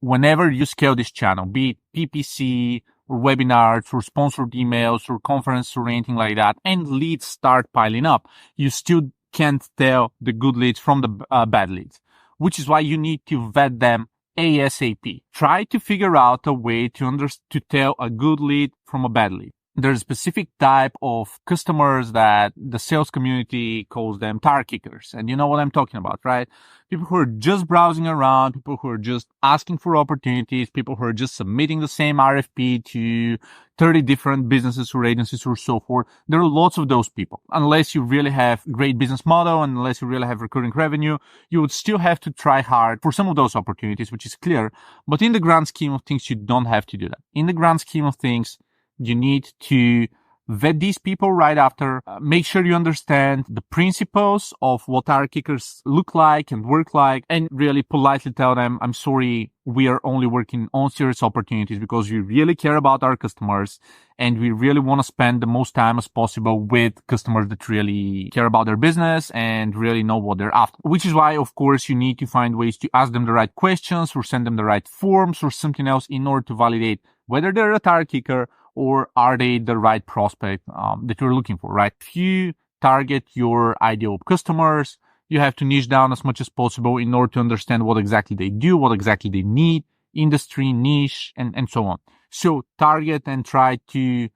whenever you scale this channel, be it PPC or webinars or sponsored emails or conference or anything like that, and leads start piling up, you still can't tell the good leads from the bad leads, which is why you need to vet them ASAP. Try to figure out a way to tell a good lead from a bad lead. There's a specific type of customers that the sales community calls them tire kickers. And you know what I'm talking about, right? People who are just browsing around, people who are just asking for opportunities, people who are just submitting the same RFP to 30 different businesses or agencies or so forth. There are lots of those people. Unless you really have great business model and unless you really have recurring revenue, you would still have to try hard for some of those opportunities, which is clear. But in the grand scheme of things, you don't have to do that. In the grand scheme of things, you need to vet these people right after. Make sure you understand the principles of what tire kickers look like and work like, and really politely tell them, I'm sorry, we are only working on serious opportunities because we really care about our customers and we really want to spend the most time as possible with customers that really care about their business and really know what they're after. Which is why, of course, you need to find ways to ask them the right questions or send them the right forms or something else in order to validate whether they're a tire kicker or are they the right prospect that you're looking for, right? If you target your ideal customers, you have to niche down as much as possible in order to understand what exactly they do, what exactly they need, industry, niche, and so on. So target and try to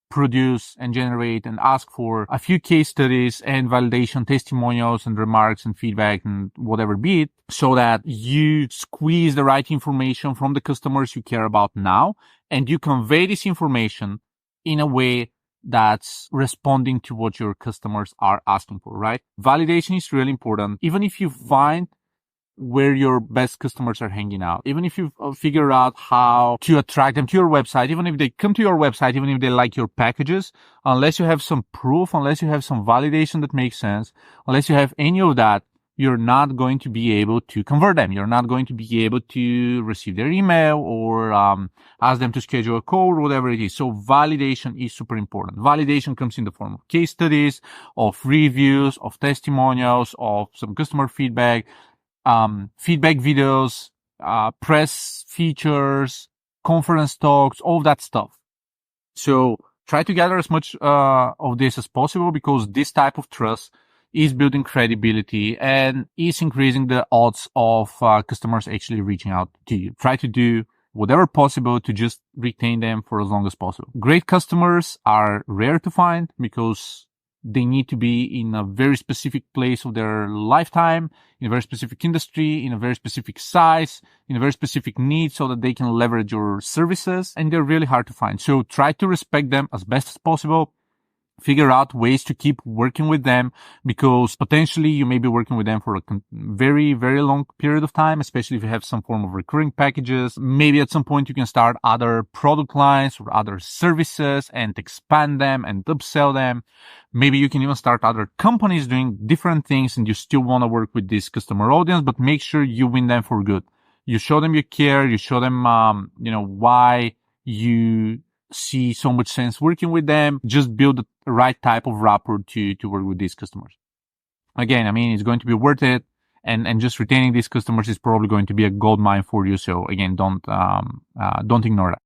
produce and generate and ask for a few case studies and validation testimonials and remarks and feedback and whatever be it, so that you squeeze the right information from the customers you care about now, and you convey this information in a way that's responding to what your customers are asking for, right? Validation is really important. Even if you find where your best customers are hanging out, even if you figure out how to attract them to your website, even if they come to your website, even if they like your packages, unless you have some proof, unless you have some validation that makes sense, unless you have any of that, you're not going to be able to convert them. You're not going to be able to receive their email or ask them to schedule a call or whatever it is. So validation is super important. Validation comes in the form of case studies, of reviews, of testimonials, of some customer feedback, feedback videos, press features, conference talks, all that stuff. So try to gather as much of this as possible, because this type of trust is building credibility and is increasing the odds of customers actually reaching out to you. Try to do whatever possible to just retain them for as long as possible. Great customers are rare to find because they need to be in a very specific place of their lifetime, in a very specific industry, in a very specific size, in a very specific need, so that they can leverage your services, and they're really hard to find. So try to respect them as best as possible. Figure out ways to keep working with them, because potentially you may be working with them for a very, very long period of time, especially if you have some form of recurring packages. Maybe at some point you can start other product lines or other services and expand them and upsell them. Maybe you can even start other companies doing different things, and you still want to work with this customer audience, but make sure you win them for good. You show them you care. You show them, why you see so much sense working with them. Just build the right type of rapport to work with these customers. Again, I mean, it's going to be worth it. And just retaining these customers is probably going to be a gold mine for you. So again, don't ignore that.